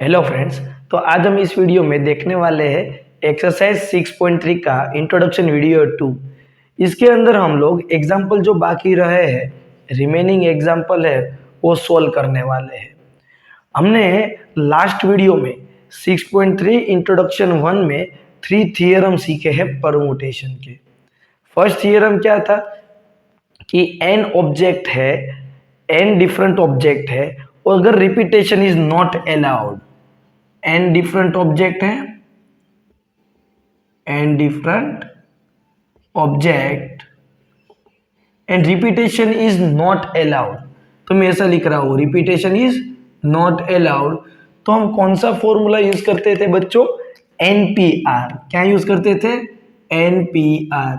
Hello friends. तो आज हम इस वीडियो में देखने वाले हैं एक्सरसाइज 6.3 का इंट्रोडक्शन वीडियो 2। इसके अंदर हम लोग एग्जाम्पल जो बाकी रहे हैं रिमेनिंग एग्जाम्पल है वो सोल्व करने वाले हैं। हमने लास्ट वीडियो में 6.3 इंट्रोडक्शन 1 में 3 थियरम सीखे हैं परमुटेशन के। फर्स्ट थियरम क्या था कि n ऑब्जेक्ट है, n डिफरेंट ऑब्जेक्ट है और अगर repetition is not allowed, n different object है, n different object and repetition is not allowed. तो मैं ऐसा लिख रहा हूं रिपीटेशन इज नॉट अलाउड। तो हम कौन सा फॉर्मूला यूज करते थे बच्चों? NPR। क्या यूज करते थे? NPR।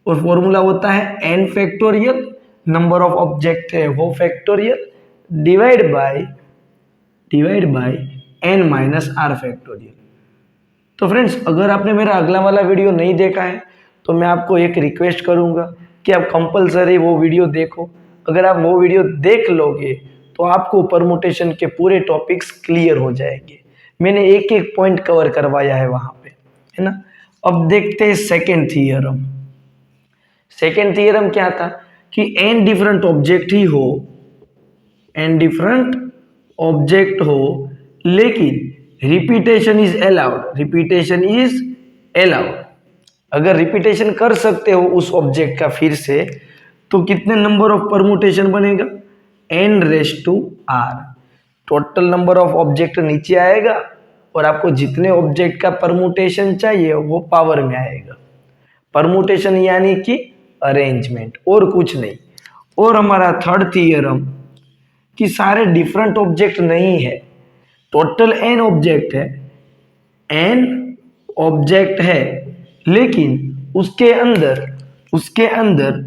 और फॉर्मूला होता है n factorial, number of object है वो factorial, divide by n minus r factorial. तो फ्रेंड्स, अगर आपने मेरा अगला वाला वीडियो नहीं देखा है तो मैं आपको एक रिक्वेस्ट करूंगा कि आप कंपलसरी वो वीडियो देखो। अगर आप वो वीडियो देख लोगे तो आपको परमुटेशन के पूरे टॉपिक्स क्लियर हो जाएंगे। मैंने एक एक पॉइंट कवर करवाया है वहां पे, है ना। अब देखते हैं सेकेंड थियरम। सेकेंड थियरम क्या था कि n डिफरेंट ऑब्जेक्ट ही हो, n डिफरेंट ऑब्जेक्ट हो लेकिन repetition is allowed. Repetition is allowed. अगर रिपीटेशन कर सकते हो उस ऑब्जेक्ट का फिर से तो कितने नंबर ऑफ परमुटेशन बनेगा? n raise to r। Total number of object नीचे आएगा और आपको जितने ऑब्जेक्ट का परमुटेशन चाहिए वो पावर में आएगा। परमुटेशन यानी कि अरेंजमेंट, और कुछ नहीं। और हमारा थर्ड थियरम कि सारे डिफरेंट ऑब्जेक्ट नहीं है, टोटल n ऑब्जेक्ट है, n ऑब्जेक्ट है लेकिन उसके अंदर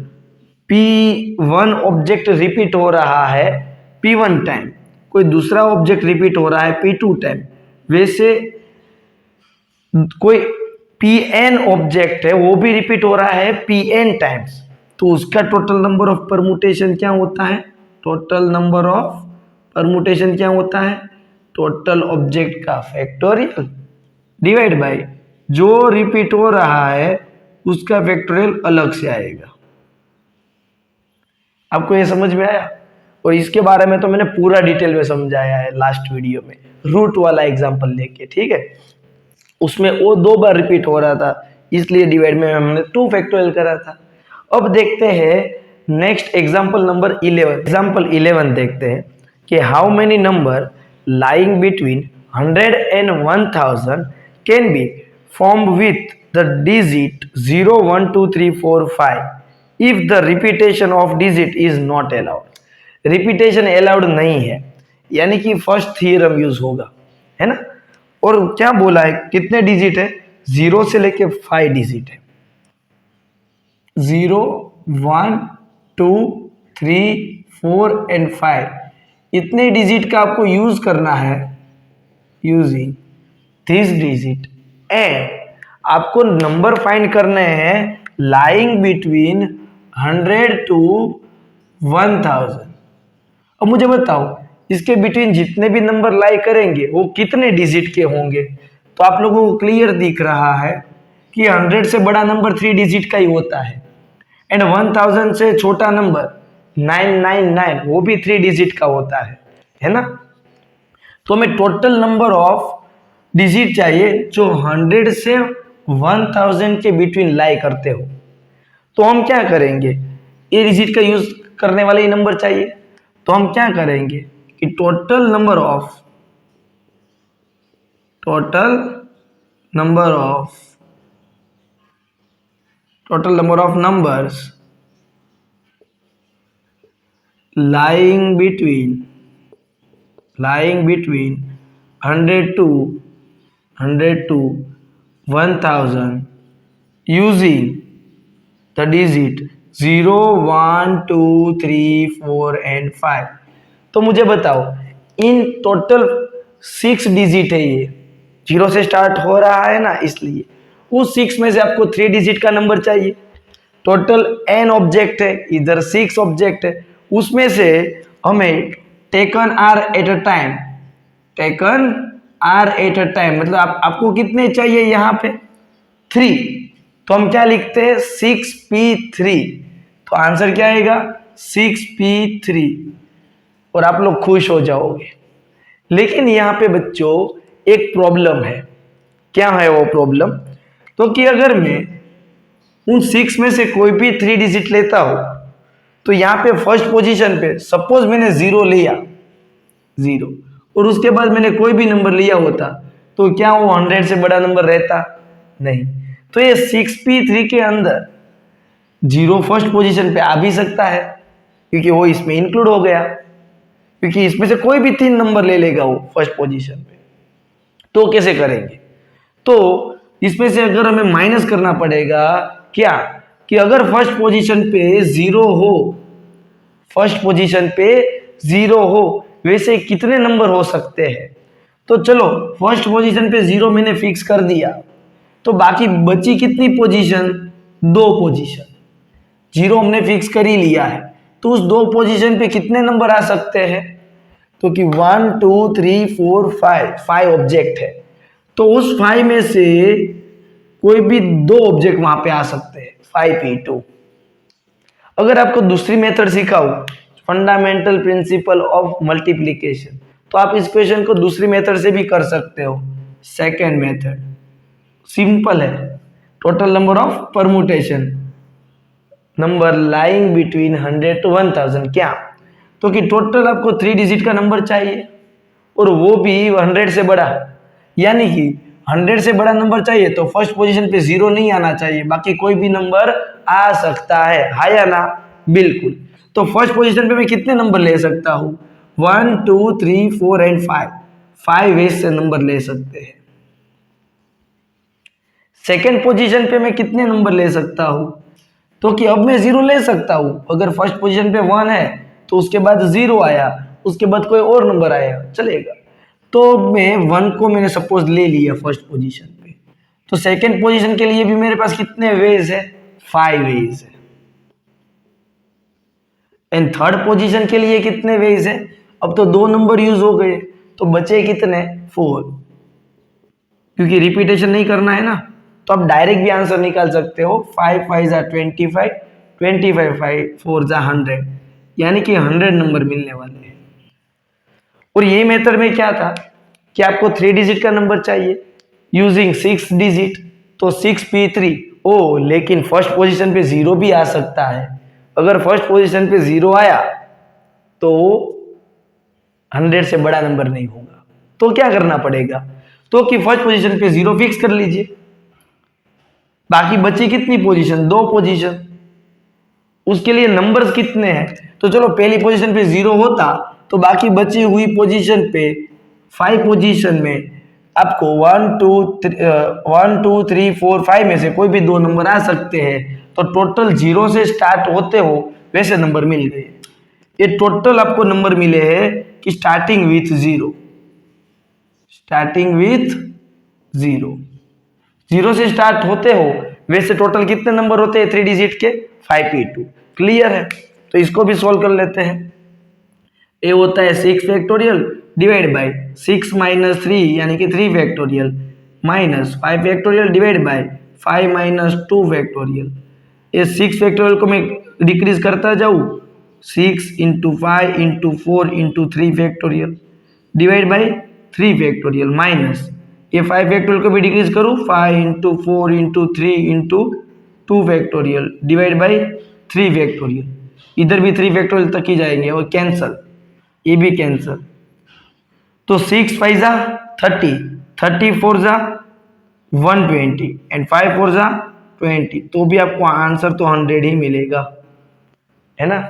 P1 ऑब्जेक्ट रिपीट हो रहा है P1 टाइम, कोई दूसरा ऑब्जेक्ट रिपीट हो रहा है P2 टाइम। वैसे कोई Pn ऑब्जेक्ट है वो भी रिपीट हो रहा है Pn टाइम्स, तो उसका टोटल नंबर ऑफ परमुटेशन क्या होता है? टोटल नंबर ऑफ परमुटेशन क्या होता है? टोटल ऑब्जेक्ट का फैक्टोरियल डिवाइड बाय जो रिपीट हो रहा है उसका फैक्टोरियल अलग से आएगा। आपको ये समझ में आया? और इसके बारे में तो मैंने पूरा डिटेल में समझाया है लास्ट वीडियो में, रूट वाला एग्जांपल लेके, ठीक है। उसमें वो 2 बार रिपीट हो रहा था इसलिए डिवाइड में हमने 2 फैक्टोरियल करा था। अब देखते हैं नेक्स्ट एग्जांपल नंबर 11। एग्जांपल 11 देखते हैं कि how many number lying between 100 and 1000 can be formed with the digit 0 1 2 3 4 5 if the repetition of digit is not allowed. Repetition allowed नहीं है यानी कि फर्स्ट थियरम यूज होगा, है ना। और क्या बोला है? कितने डिजिट है? 0 से लेके 5 डिजिट है। 0 1 2 3 4 एंड 5 इतने डिजिट का आपको यूज करना है, यूजिंग दिस डिजिट। एंड आपको नंबर फाइंड करने हैं लाइंग बिटवीन 100 to 1000। अब मुझे बताओ इसके बिटवीन जितने भी नंबर लाई करेंगे वो कितने डिजिट के होंगे? तो आप लोगों को क्लियर दिख रहा है कि 100 से बड़ा नंबर 3 डिजिट का ही होता है एंड 1000 से छोटा नंबर 999 वो भी 3 डिजिट का होता है ना। तो हमें टोटल नंबर ऑफ डिजिट चाहिए जो 100 से 1000 के बिटवीन लाई करते हो। तो हम क्या करेंगे? ये डिजिट का यूज करने वाले ही नंबर चाहिए, तो हम क्या करेंगे कि total number of numbers lying between 100 to 1000 using the digit 0 1 2 3 4 and 5। तो मुझे बताओ इन टोटल 6 डिजिट है, ये 0 से स्टार्ट हो रहा है ना, इसलिए उस 6 में से आपको 3 डिजिट का नंबर चाहिए। टोटल n ऑब्जेक्ट है, इधर 6 ऑब्जेक्ट है, उसमें से हमें taken r at a time r at a time, मतलब आपको कितने चाहिए यहाँ पे 3, तो हम क्या लिखते हैं 6p3, तो आंसर क्या आएगा 6p3, और आप लोग खुश हो जाओगे। लेकिन यहाँ पे बच्चों एक प्रॉब्लम है। क्या है वो प्रॉब्लम? तो कि अगर मैं उन 6 में से कोई भी 3 डिजिट लेता हूं, तो यहाँ पे फर्स्ट पोजीशन पे सपोज मैंने 0 लिया, 0, और उसके बाद मैंने कोई भी नंबर लिया होता, तो क्या वो 100 से बड़ा नंबर रहता? नहीं। तो ये 6p3 के अंदर 0 फर्स्ट पोजीशन पे आ भी सकता है, क्योंकि वो इसमें इंक्लूड हो गया, क्योंकि इसमें से कोई भी 3 नंबर ले लेगा वो फर्स्ट पोजीशन पे। तो कैसे करेंगे? तो इसमें से अगर हमें माइनस करना पड़ेगा क्या, कि अगर फर्स्ट पोजीशन पे 0 हो, फर्स्ट पोजीशन पे 0 हो, वैसे कितने नंबर हो सकते हैं? तो चलो फर्स्ट पोजीशन पे 0 मैंने फिक्स कर दिया, तो बाकी बची कितनी पोजीशन? 2 पोजीशन। 0 हमने फिक्स कर ही लिया है, तो उस 2 पोजीशन पे कितने नंबर आ सकते हैं? तो कि 1 2 3 4 5 ऑब्जेक्ट है, तो उस 5 में से कोई भी 2 ऑब्जेक्ट वहां पे आ सकते हैं, 5p2। अगर आपको दूसरी मेथड सिखाऊं, फंडामेंटल प्रिंसिपल ऑफ मल्टीप्लीकेशन, तो आप इस क्वेश्चन को दूसरी मेथड से भी कर सकते हो। सेकेंड मेथड सिंपल है, total number of permutation, number lying between 100 to 1000। क्या? तो कि टोटल आपको 3 डिजिट का नंबर चाहिए, और वो भी 100 से बड़ा, यानी कि 100 से बड़ा नंबर चाहिए तो फर्स्ट पोजीशन पे 0 नहीं आना चाहिए, बाकी कोई भी नंबर आ सकता है या ना? बिल्कुल। तो फर्स्ट पोजीशन पे मैं कितने नंबर ले सकता हूं? 1 2 3 4 एंड 5 वेज से नंबर ले सकते हैं। सेकेंड पोजीशन पे मैं कितने नंबर ले सकता हूं? तो कि अब मैं 0 ले सकता हूं। अगर फर्स्ट पोजीशन पे 1 है तो उसके बाद 0 आया, उसके बाद कोई और नंबर आया, चलेगा। तो मैं 1 को मैंने सपोज ले लिया फर्स्ट पोजीशन पे, तो सेकेंड पोजीशन के लिए भी मेरे पास कितने वेज है? 5 वेज है। एंड थर्ड पोजीशन के लिए कितने वेज है? अब तो 2 नंबर यूज हो गए, तो बचे कितने? 4, क्योंकि रिपीटेशन नहीं करना है ना, तो आप डायरेक्ट भी आंसर निकाल सकते हो। 5 5 25, 25 5 4 100, यानी कि 100 नंबर मिलने वाले हैं। और ये मेथड में क्या था कि आपको 3 डिजिट का नंबर चाहिए यूजिंग 6 डिजिट, तो 6p3। ओ, लेकिन फर्स्ट पोजीशन पे 0 भी आ सकता है। अगर फर्स्ट पोजीशन पे 0 आया तो 100 से बड़ा नंबर नहीं होगा, तो क्या करना पड़ेगा? तो कि फर्स्ट पोजीशन पे 0 फिक्स कर लीजिए, बाकी बची कितनी पोजीशन? 2 पोजीशन। उसके लिए नंबर्स कितने हैं? तो चलो पहली पोजीशन पे 0 होता, तो बाकी बची हुई पोजीशन पे 5 पोजीशन में आपको 1 2 3 4 5 में से कोई भी 2 नंबर आ सकते हैं, तो टोटल 0 से स्टार्ट होते हो वैसे नंबर मिल गए। ये टोटल आपको नंबर मिले हैं कि स्टार्टिंग विथ 0, स्टार्टिंग विथ 0, 0 से स्टार्ट होते हो वैसे टोटल कितने नंबर होते हैं 3 डिजिट के? 5p2। क्लियर है? तो इसको भी सॉल्व कर लेते हैं। ए होता है 6 फैक्टोरियल डिवाइड बाय 6 माइनस 3 यानी कि 3 factorial, minus 5 factorial divide bye 5 minus 2 factorial. ये 6 फैक्टोरियल को मैं डिक्रीज करता जाऊँ, 6 into 5 into 4 into 3 factorial divide by 3 factorial, minus ये 5 फैक्टोरियल को भी डिक्रीज करूँ, 5 into 4 into 3 into 2 factorial divide by 3 factorial. इधर भी 3 फैक्टोरियल तक ही जाएंगे और कैंसल, ये भी कैंसल। तो 6 5 जा 30, 30 4 जा 120 एंड 5 4 जा 20, तो भी आपको आंसर तो 100 ही मिलेगा, है ना?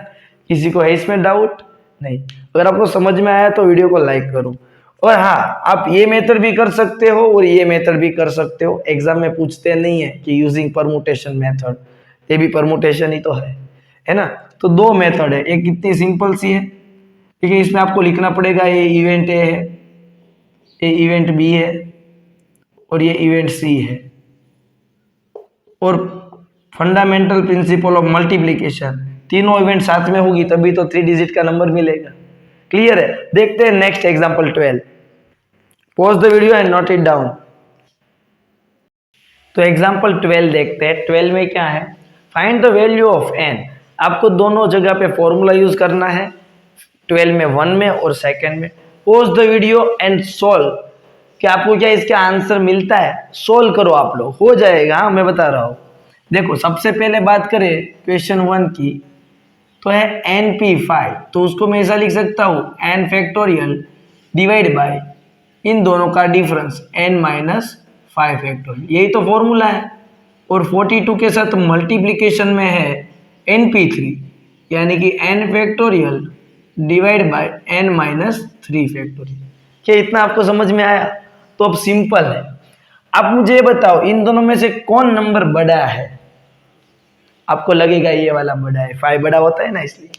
किसी को है इसमें डाउट? नहीं। अगर आपको समझ में आया तो वीडियो को लाइक करो। और हाँ, आप ये मेथड भी कर सकते हो और ये मेथड भी कर सकते हो। एग्जाम में पूछते नहीं है कि यूजिंग परमुटेशन मेथड, ये भी परमुटेशन ही तो है ना? तो 2 मेथड है, एक कितनी सिंपल सी है, लेकिन इसमें आपको लिखना पड़ेगा ये इवेंट ए है, ये इवेंट बी है और ये इवेंट सी है। और फंडामेंटल प्रिंसिपल ऑफ मल्टीप्लिकेशन, तीनों इवेंट साथ में होगी तभी तो 3 डिजिट का नंबर मिलेगा। क्लियर है? देखते हैं next example 12। Pause the video and note it down. तो एग्जाम्पल 12 देखते हैं। 12 में क्या है, find the value of n। आपको दोनों जगह पे फॉर्मूला यूज करना है, 12 में 1 में और सेकंड में। Pause the video and solve. क्या आपको क्या इसका आंसर मिलता है, सोल्व करो आप लोग, हो जाएगा, मैं बता रहा हूँ। देखो सबसे पहले बात करें क्वेश्चन 1 की, तो है NP5, तो उसको मैं ऐसा लिख सकता हूँ n फैक्टोरियल डिवाइड बाय इन दोनों का डिफरेंस n माइनस 5 फैक्टोरियल, यही तो फॉर्मूला है। और 42 के साथ मल्टीप्लीकेशन में है NP3 यानी कि n factorial divide by n minus 3 factorial. क्या इतना आपको समझ में आया? तो अब सिंपल है, आप मुझे ये बताओ इन दोनों में से कौन नंबर बड़ा है। आपको लगेगा ये वाला बड़ा है, 5 बड़ा होता है ना इसलिए,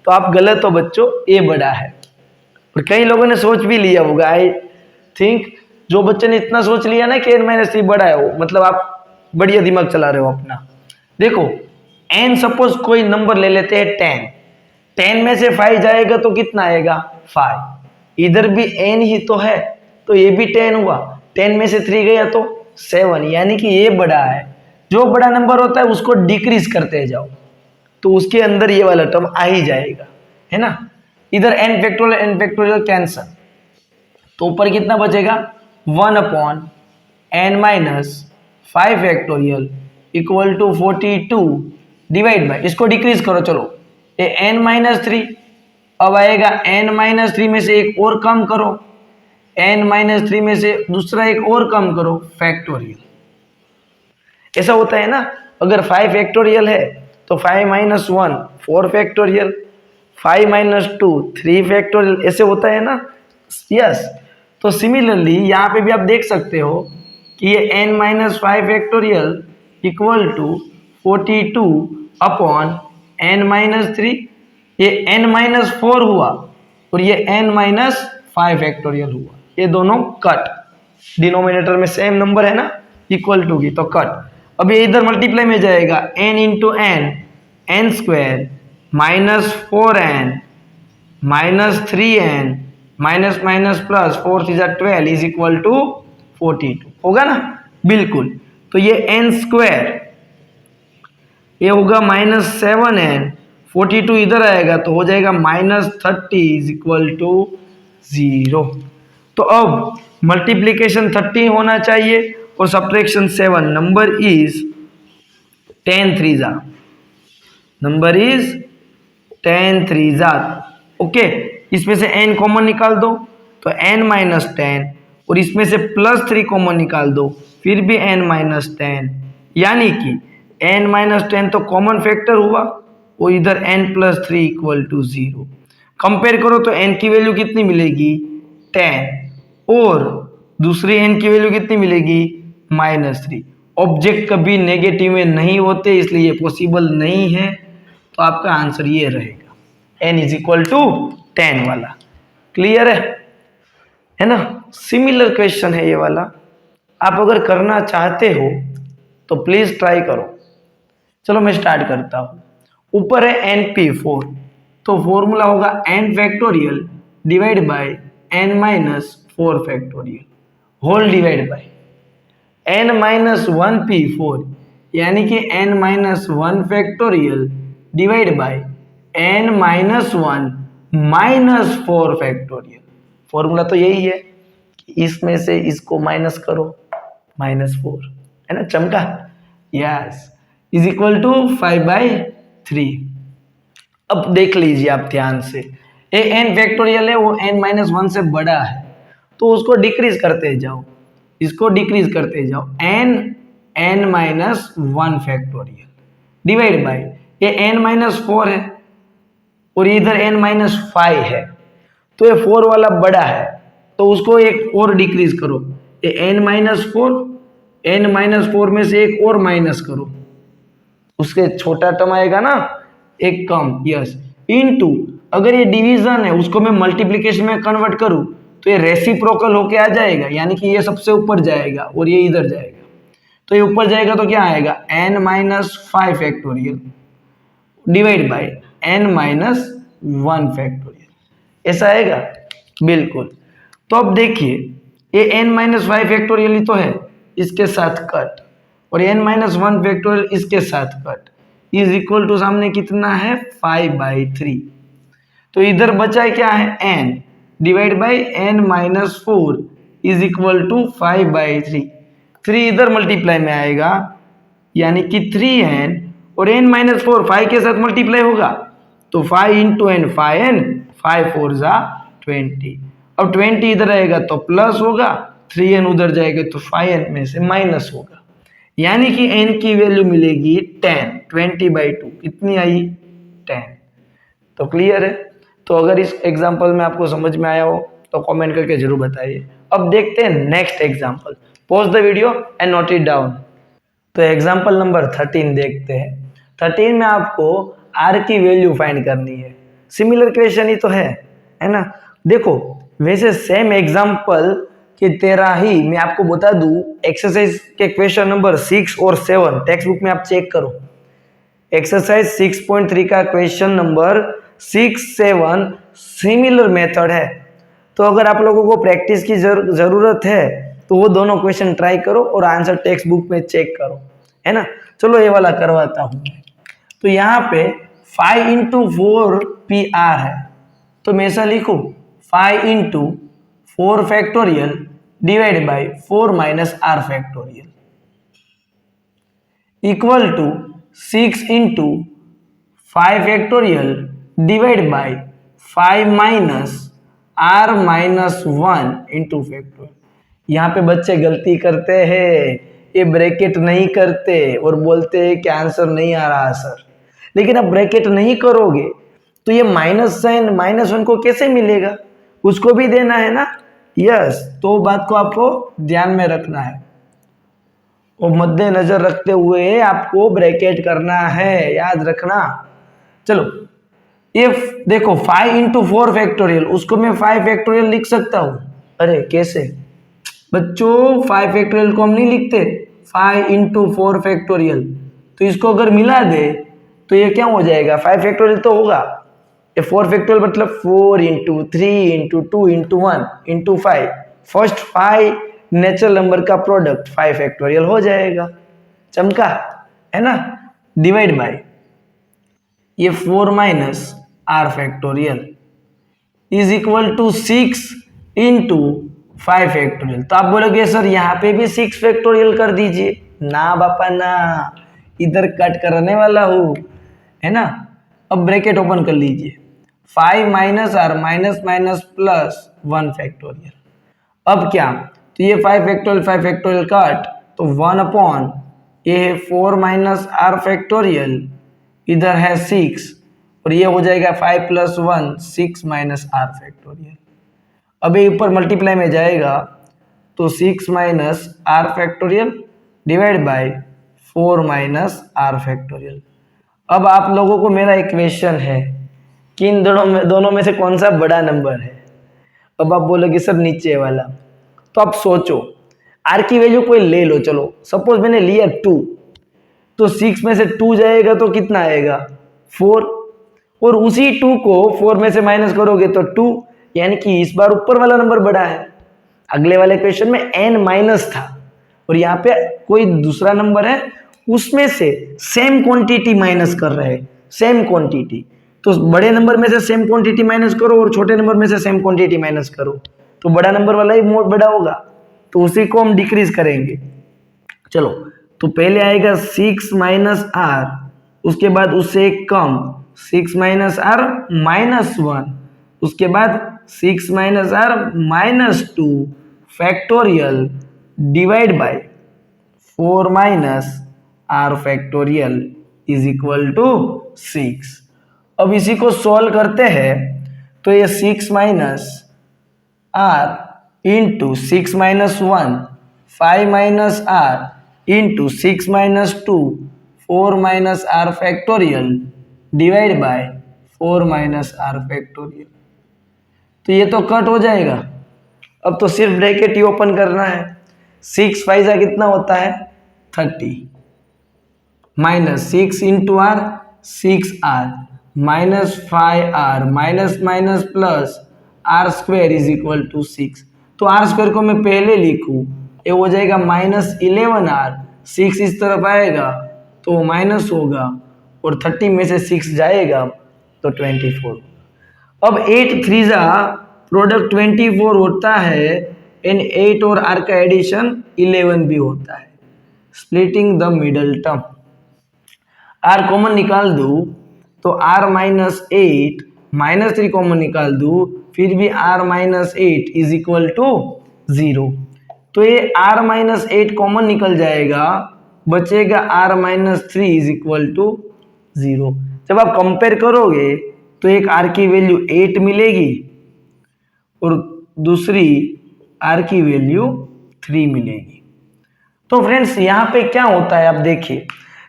तो आप गलत हो बच्चों, ये बड़ा है। और कई लोगों ने सोच भी लिया होगा, आई थिंक जो बच्चे ने इतना सोच लिया ना कि n माइनस 3 बड़ा है, वो मतलब आप बढ़िया दिमाग चला रहे हो अपना। देखो n सपोज कोई नंबर ले लेते हैं 10, 10 में से 5 जाएगा तो कितना आएगा 5, इधर भी n ही तो है तो ये भी 10 हुआ, 10 में से 3 गया तो 7, यानी कि ये बड़ा है। जो बड़ा नंबर होता है उसको डिक्रीज करते जाओ तो उसके अंदर ये वाला टर्म आ ही जाएगा, है ना। इधर n फैक्टोरियल कैंसल, तो ऊपर कितना बचेगा 1 upon n minus 5 factorial equal to 42 divide by, इसको डिक्रीज करो, चलो ये n माइनस 3, अब आएगा n माइनस 3 में से एक और कम करो, n माइनस 3 में से दूसरा एक और कम करो, फैक्टोरियल। ऐसा होता है ना, अगर 5 फैक्टोरियल है तो 5 माइनस 1 4 फैक्टोरियल, 5 माइनस 2 3 फैक्टोरियल, ऐसे होता है ना। यस, तो सिमिलरली यहाँ पे भी आप देख सकते हो कि ये n minus 5 factorial equal to 42 upon n minus 3, ये n माइनस 4 हुआ और ये n माइनस 5 फैक्टोरियल हुआ, ये दोनों कट, डिनोमिनेटर में सेम नंबर है ना, इक्वल टू की तो कट। अब ये इधर मल्टीप्लाई में जाएगा n into n square minus 4n minus 3n minus minus plus 4 3 12 is equal to 42, होगा ना, बिल्कुल। तो ये n स्क्वायर ये होगा माइनस 7n, 42 इधर आएगा तो हो जाएगा माइनस 30 इज इक्वल टू 0। तो अब मल्टीप्लीकेशन 30 होना चाहिए और subtraction 7, number is 10 3 number is 10 3 okay. इसमें से n कॉमन निकाल दो तो n माइनस 10 और इसमें से प्लस 3 कॉमन निकाल दो फिर भी n माइनस 10, यानी कि n माइनस 10 तो कॉमन फैक्टर हुआ और इधर n plus 3 equal to 0। Compare करो तो n की वैल्यू कितनी मिलेगी 10 और दूसरी n की वैल्यू कितनी मिलेगी माइनस 3। ऑब्जेक्ट कभी नेगेटिव में नहीं होते इसलिए ये पॉसिबल नहीं है, तो आपका आंसर ये रहेगा n इज इक्वल टू 10 वाला। क्लियर है ना। सिमिलर क्वेश्चन है ये वाला, आप अगर करना चाहते हो तो प्लीज ट्राई करो। चलो मैं स्टार्ट करता हूं। ऊपर है NP4, तो फॉर्मूला होगा n factorial divide by n minus 4 factorial whole divide by n minus 1p4 यानी कि n minus 1 factorial divide by n minus 1 minus 4 factorial. Formula तो यही है कि इसमें से इसको माइनस करो, माइनस 4 है ना, चमका, यस, इज इक्वल टू 5/3। अब देख लीजिए आप ध्यान से, ये n फैक्टोरियल है वो n माइनस 1 से बड़ा है तो उसको डिक्रीज करते जाओ, इसको डिक्रीज करते जाओ, n minus 1 factorial divide by ये n माइनस 4 है और इधर n माइनस 5 है तो ये 4 वाला बड़ा है तो उसको एक और डिक्रीज करो, ये n माइनस 4 में से एक और माइनस करो, उसके छोटा टर्म आएगा ना एक कम, यस, इनटू अगर ये डिवीजन है उसको मैं मल्टीप्लिकेशन में कन्वर्ट करूं तो ये रेसिप्रोकल होके आ जाएगा, यानी कि ये सबसे ऊपर जाएगा और ये इधर जाएगा, तो ये ऊपर जाएगा तो क्या आएगा n minus 5 factorial divide by n minus 1 factorial, ऐसा आएगा, बिल्कुल। तो अब देखिए ये n-5 फैक्टोरियल ही तो है, इसके साथ कट, और n-1 फैक्टोरियल इसके साथ कट, इज इक्वल टू सामने कितना है 5/3। तो इधर बचा है क्या है n divide by n-4 is equal to 5/3। 3 इधर मल्टीप्लाई में आएगा यानी कि 3n और n-4 5 के साथ मल्टीप्लाई होगा तो 5 इंटू n 5n 5 4 जा 20। अब 20 इधर आएगा तो प्लस होगा, 3n उधर जाएगा तो 5n में से माइनस होगा, यानी कि n की वैल्यू मिलेगी 10। 20/2 कितनी आई 10। तो क्लियर है। तो अगर इस एग्जांपल में आपको समझ में आया हो तो कमेंट करके जरूर बताइए। अब देखते हैं next example. Pause the video and note it down. तो एग्जांपल नंबर 13 देखते हैं। 13 में आपको r की वैल्यू फाइंड करनी है। सिमिलर क्वेश्चन ही तो है ना। देखो वैसे सेम एग्जांपल की तरह ही मैं आपको बता दूं, एक्सरसाइज के क्वेश्चन नंबर 6 और 7 टेक्स्ट बुक में आप चेक करो। एक्सरसाइज 6.3 का क्वेश्चन नंबर 6, 7 सिमिलर मेथड है। तो अगर आप लोगों को प्रैक्टिस की जरूरत है तो वो दोनों क्वेश्चन ट्राई करो और आंसर टेक्स्ट बुक में चेक करो, है ना। चलो ये वाला करवाता हूँ। तो यहाँ पे 5 इंटू 4 PR है, तो मैं ऐसा लिखूँ 5 into 4 factorial divide by 4 minus r factorial equal to 6 into 5 factorial divide by 5 minus r minus 1 into factorial. यहाँ पे बच्चे गलती करते हैं, ये ब्रैकेट नहीं करते और बोलते हैं कि आंसर नहीं आ रहा सर। लेकिन अब ब्रैकेट नहीं करोगे तो ये माइनस साइन -1 को कैसे मिलेगा, उसको भी देना है ना। यस, तो बात को आपको ध्यान में रखना है और मद्देनजर रखते हुए आपको ब्रैकेट करना है, याद रखना। चलो ये देखो 5 इंटू 4 फैक्टोरियल, उसको मैं 5 फैक्टोरियल लिख सकता हूँ। अरे कैसे बच्चों, 5 फैक्टोरियल को हम नहीं लिखते, 5 इंटू 4 फैक्टोरियल। तो इसको अगर मिला दे तो ये क्या हो जाएगा 5 फैक्टोरियल तो होगा। ये 4 फैक्टोरियल मतलब 4 into 3 into 2 into 1 into 5, first 5 natural number का प्रोडक्ट 5 फैक्टोरियल हो जाएगा। चमका है ना। डिवाइड बाय ये 4 minus r factorial is equal to 6 into 5 factorial. तो आप बोलोगे सर यहाँ पे भी 6 फैक्टोरियल कर दीजिए ना बापा ना, इधर कट करने वाला हूँ, है ना। अब ब्रैकेट ओपन कर लीजिए, 5 minus r minus minus plus 1 factorial. अब क्या, तो ये 5 फैक्टोरियल कट, तो 1 अपॉन ये है 4 माइनस r फैक्टोरियल, इधर है 6 और ये हो जाएगा 5 प्लस 1 6 माइनस r फैक्टोरियल। अब ये ऊपर मल्टीप्लाई में जाएगा तो 6 minus r factorial divide by 4 minus r factorial. अब आप लोगों को मेरा एक क्वेश्चन है कि इन दोनों में से कौन सा बड़ा नंबर है। अब आप बोलोगे सर नीचे वाला। तो आप सोचो r की वैल्यू कोई ले लो, चलो सपोज मैंने लिया 2, तो 6 में से 2 जाएगा तो कितना आएगा 4, और उसी 2 को 4 में से माइनस करोगे तो 2, यानी कि इस बार ऊपर वाला नंबर बड़ा है। अगले वाले क्वेश्चन में n माइनस था और यहाँ पे कोई दूसरा नंबर है, उसमें से सेम क्वांटिटी माइनस कर रहे हैं, सेम क्वांटिटी। तो बड़े नंबर में से सेम क्वांटिटी माइनस करो और छोटे नंबर में से सेम क्वांटिटी माइनस करो, तो बड़ा नंबर वाला ही मोड बड़ा होगा, तो उसी को हम डिक्रीज करेंगे। चलो तो पहले आएगा 6 माइनस r, उसके बाद उससे एक कम 6 माइनस r माइनस 1, उसके बाद 6 minus r minus 2 factorial divide by 4 minus r factorial is equal to 6। अब इसी को सॉल्व करते हैं तो ये 6 minus r into 6 minus 1 5 minus r into 6 minus 2 4 minus r factorial divide by 4 minus r factorial. तो ये तो कट हो जाएगा। अब तो सिर्फ ब्रैकेट ही ओपन करना है। 6 फाइजा कितना होता है 30, minus 6 into r 6r minus 5r minus minus plus r square is equal to 6। तो आर स्क्वायर को मैं पहले लिखूँ, ये हो जाएगा -11r, 6 इस तरफ आएगा तो माइनस होगा और 30 में से 6 जाएगा तो 24। अब 8 3 प्रोडक्ट 24 होता है एंड 8 और r का एडिशन 11 भी होता है। Splitting the middle term, r common निकाल दूँ तो r -8 -3 कॉमन निकाल दूँ फिर भी r -8 इज इक्वल टू 0। तो ये r -8 कॉमन निकल जाएगा, बचेगा r -3 इज इक्वल टू 0। जब आप कंपेयर करोगे तो एक r की वैल्यू 8 मिलेगी और दूसरी r की वैल्यू 3 मिलेगी। तो फ्रेंड्स यहाँ पे क्या होता है आप देखिए,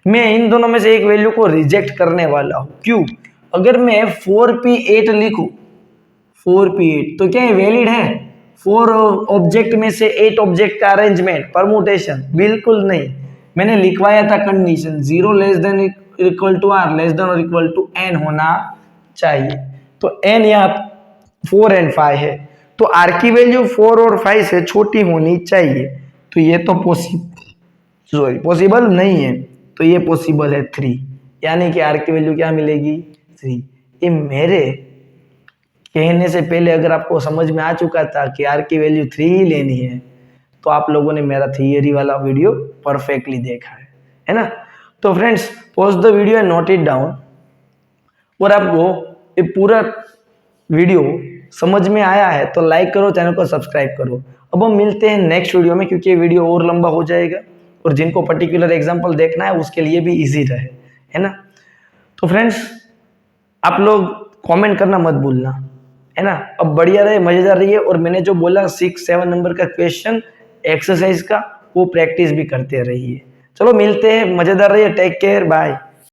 मैं इन दोनों में से एक वैल्यू को रिजेक्ट करने वाला हूँ। क्यों? अगर मैं 4p8 लिखूं, 4p8 तो क्या ये वैलिड है? 4 ऑब्जेक्ट में से 8 ऑब्जेक्ट का अरेंजमेंट, परमुटेशन, बिल्कुल नहीं। मैंने लिखवाया था condition 0 less than equal to r less than और इक्वल टू n होना चाहिए। तो n यहाँ 4 एंड 5 है, तो r की वैल्यू 4 और 5 से छोटी होनी चाहिए। तो ये तो पॉसिबल नहीं है, तो ये पॉसिबल है 3, यानी कि r की वैल्यू क्या मिलेगी? 3। ये मेरे कहने से पहले अगर आपको समझ में आ चुका था कि r की वैल्यू 3 ही लेनी है, तो आप लोगों ने मेरा थियरी वाला वीडियो परफेक्टली देखा है ना? तो friends pause the video and note it down. और आपको ये पूरा वीडियो समझ में आया है तो लाइक करो, चैनल को सब्सक्राइब करो। अब हम मिलते हैं नेक्स्ट वीडियो में, क्योंकि ये वीडियो और लंबा हो जाएगा और जिनको पर्टिकुलर एग्जांपल देखना है उसके लिए भी इजी रहे, है ना? तो फ्रेंड्स आप लोग कमेंट करना मत भूलना, है ना? अब बढ़िया रहे, मजेदार रहिए। और मैंने जो बोला 6-7 नंबर का क्वेश्चन एक्सरसाइज का, वो प्रैक्टिस भी करते रहिए। चलो मिलते हैं, मजेदार रहिए, टेक केयर, बाय।